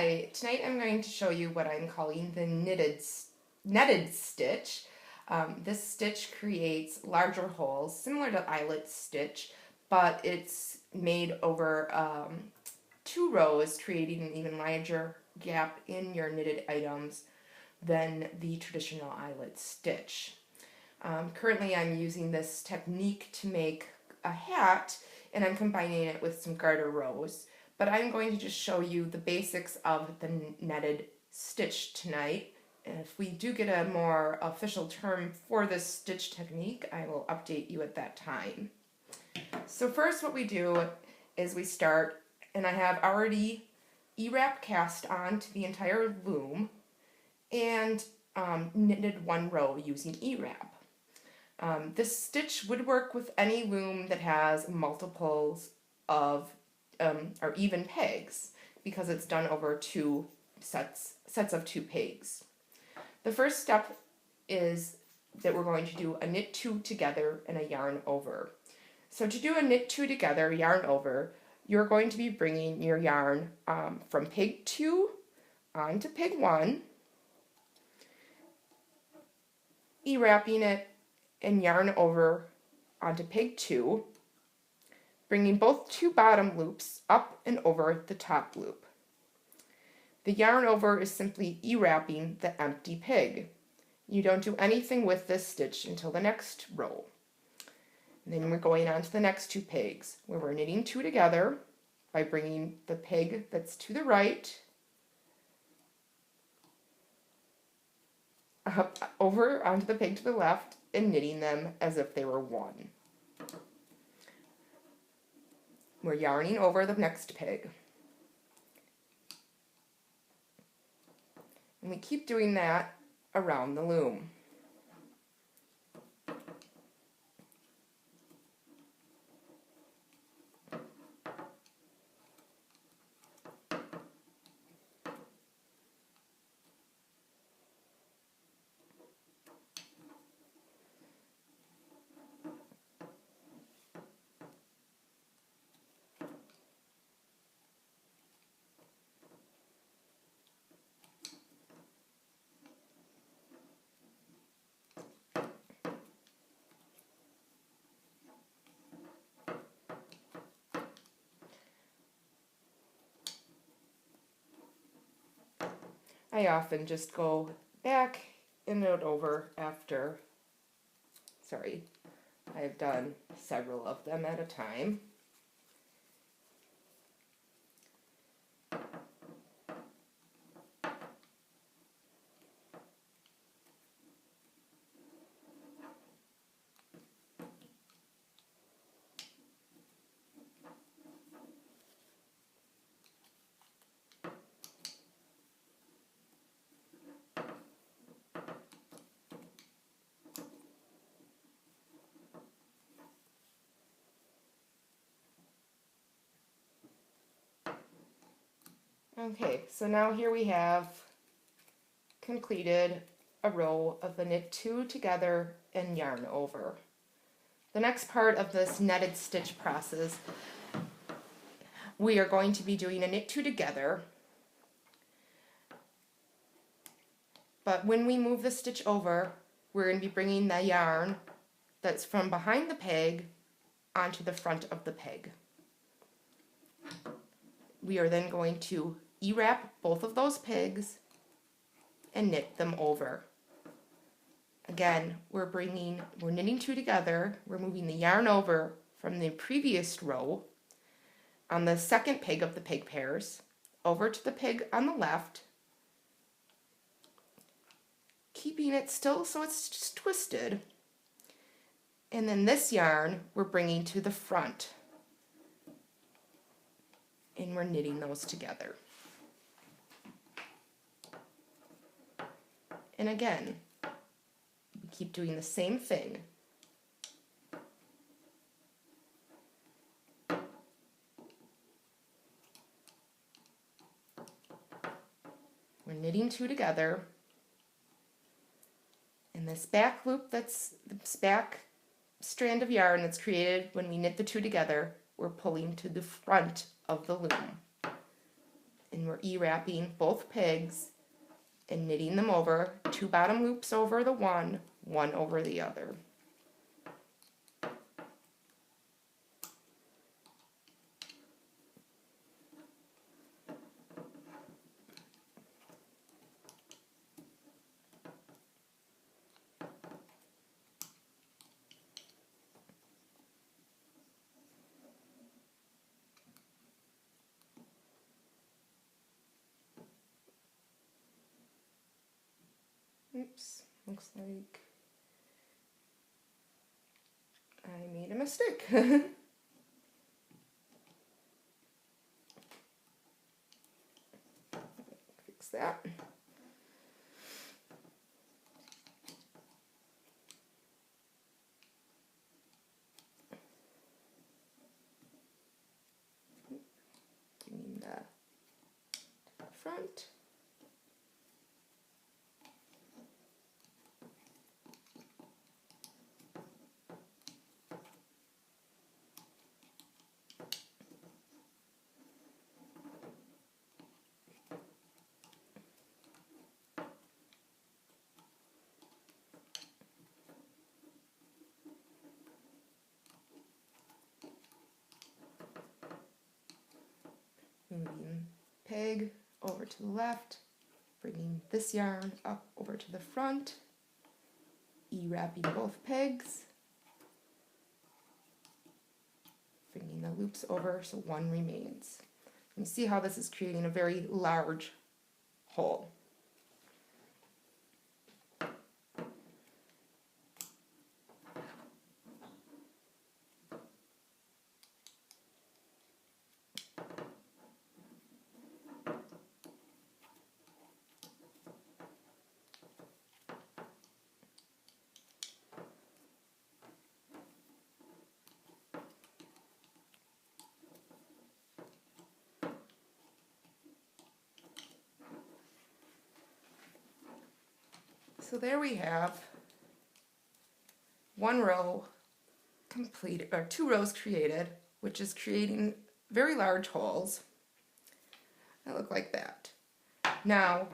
Hi, tonight I'm going to show you what I'm calling the netted stitch. This stitch creates larger holes, similar to eyelet stitch, but it's made over 2 rows, creating an even larger gap in your knitted items than the traditional eyelet stitch. Currently I'm using this technique to make a hat, and I'm combining it with some garter rows. But I'm going to just show you the basics of the netted stitch tonight. And if we do get a more official term for this stitch technique, I will update you at that time. So first what we do is we start, and I have already E-wrap cast onto the entire loom and knitted 1 row using E-wrap. This stitch would work with any loom that has multiples of or even pegs, because it's done over 2 sets of 2 pegs. The first step is that we're going to do a knit 2 together and a yarn over. So to do a knit 2 together, yarn over, you're going to be bringing your yarn from peg 2 onto peg 1, E-wrapping it and yarn over onto peg 2, bringing both 2 bottom loops up and over the top loop. The yarn over is simply E-wrapping the empty peg. You don't do anything with this stitch until the next row. And then we're going on to the next 2 pegs, where we're knitting 2 together by bringing the peg that's to the right up over onto the peg to the left and knitting them as if they were 1. We're yarning over the next peg. And we keep doing that around the loom. I often just go back and knit over after, I've done several of them at a time. Okay, so now here we have completed a row of the knit 2 together and yarn over. The next part of this netted stitch process, we are going to be doing a knit 2 together, but when we move the stitch over, we're going to be bringing the yarn that's from behind the peg onto the front of the peg. We are then going to E-wrap both of those pegs and knit them over. Again, we're knitting 2 together, we're moving the yarn over from the previous row on the second peg of the peg pairs over to the peg on the left, keeping it still so it's just twisted, and then this yarn we're bringing to the front and we're knitting those together. And again, we keep doing the same thing. We're knitting 2 together, and this back loop, that's this back strand of yarn that's created when we knit the 2 together, we're pulling to the front of the loom And we're E-wrapping both pegs and knitting them over, 2 bottom loops over the one over the other. Oops, looks like I made a mistake. Fix that. Bringing the front. Moving peg over to the left, bringing this yarn up over to the front, E-wrapping both pegs, bringing the loops over so one remains. You see how this is creating a very large hole. So there we have one row completed, or 2 rows created, which is creating very large holes that look like that. Now,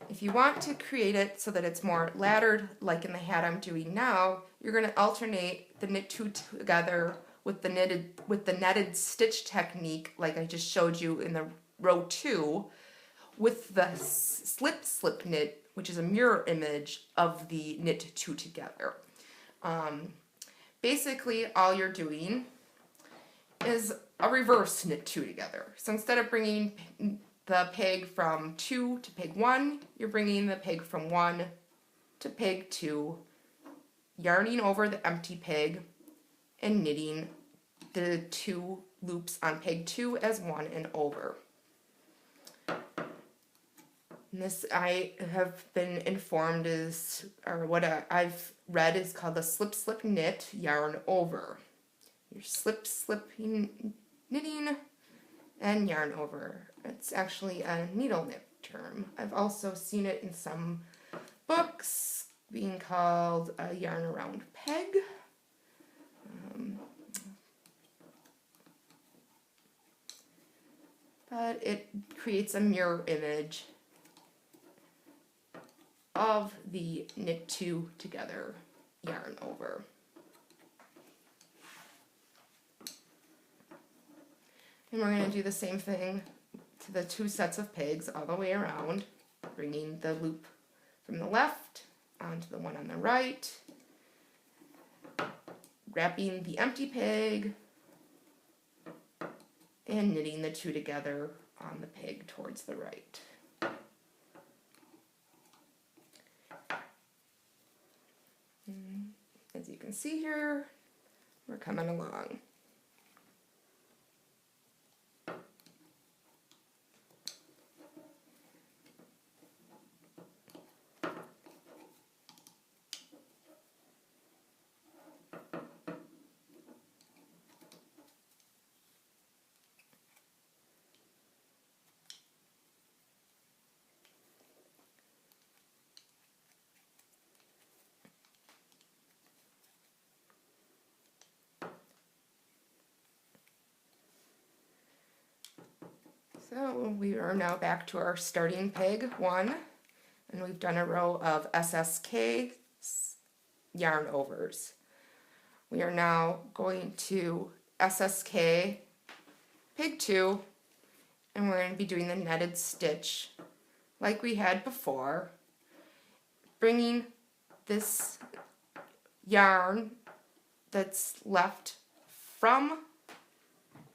if you want to create it so that it's more laddered, like in the hat I'm doing now, you're going to alternate the knit 2 together with the netted stitch technique, like I just showed you in the row 2, with the slip knit, which is a mirror image of the knit 2 together. Basically, all you're doing is a reverse knit 2 together. So instead of bringing the peg from 2 to peg 1, you're bringing the peg from 1 to peg 2, yarning over the empty peg, and knitting the 2 loops on peg 2 as one and over. And this I have been informed is, or what I've read is called the slip knit yarn over. You're slipping knitting and yarn over. It's actually a needle knit term. I've also seen it in some books being called a yarn around peg. But it creates a mirror image of the knit 2 together, yarn over. And we're going to do the same thing to the 2 sets of pegs all the way around, bringing the loop from the left onto the one on the right, wrapping the empty peg, and knitting the 2 together on the peg towards the right. As you can see here, we're coming along. So we are now back to our starting peg 1, and we've done a row of SSK yarn overs. We are now going to SSK peg 2, and we're going to be doing the netted stitch like we had before, bringing this yarn that's left from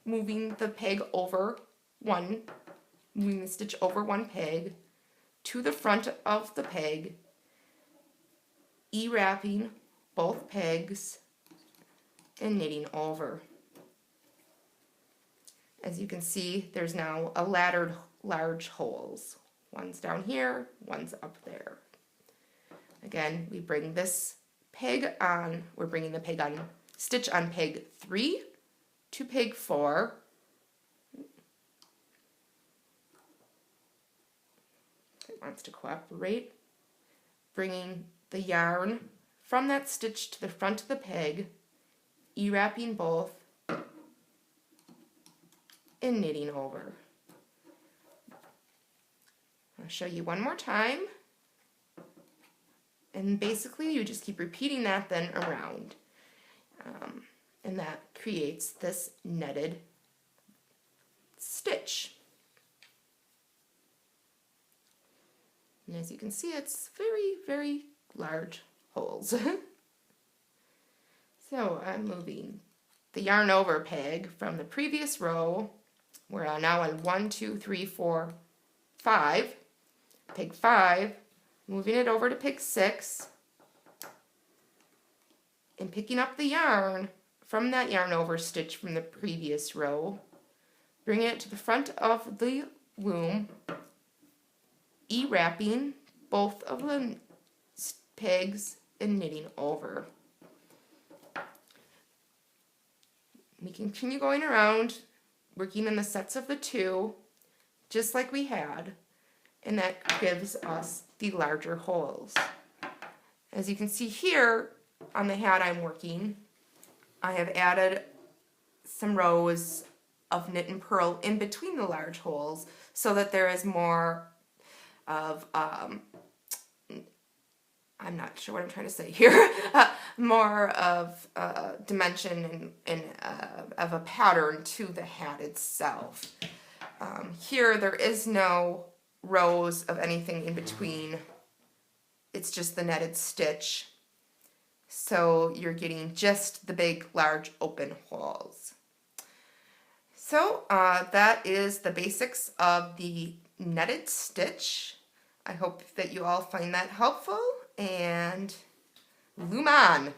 moving the peg over moving the stitch over one peg to the front of the peg, E-wrapping both pegs and knitting over. As you can see, there's now a laddered large holes. One's down here, one's up there. Again, we bring this peg on, we're bringing the peg on, stitch on peg 3 to peg 4. It wants to cooperate. Bringing the yarn from that stitch to the front of the peg, E-wrapping both, and knitting over. I'll show you one more time. And basically you just keep repeating that then around. And that creates this netted stitch. And as you can see, it's very, very large holes. So I'm moving the yarn over peg from the previous row. We're now on 1, 2, 3, 4, 5. Peg 5, moving it over to peg 6, and picking up the yarn from that yarn over stitch from the previous row, bringing it to the front of the loom, E-wrapping both of the pegs and knitting over. We continue going around, working in the sets of the 2, just like we had, and that gives us the larger holes. As you can see here on the hat I'm working, I have added some rows of knit and purl in between the large holes so that there is more of, I'm not sure what I'm trying to say here, more of dimension and of a pattern to the hat itself. Here there is no rows of anything in between. It's just the netted stitch. So you're getting just the big, large, open holes. So that is the basics of the netted stitch. I hope that you all find that helpful, and loom on! Is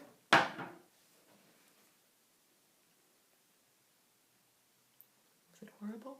it horrible?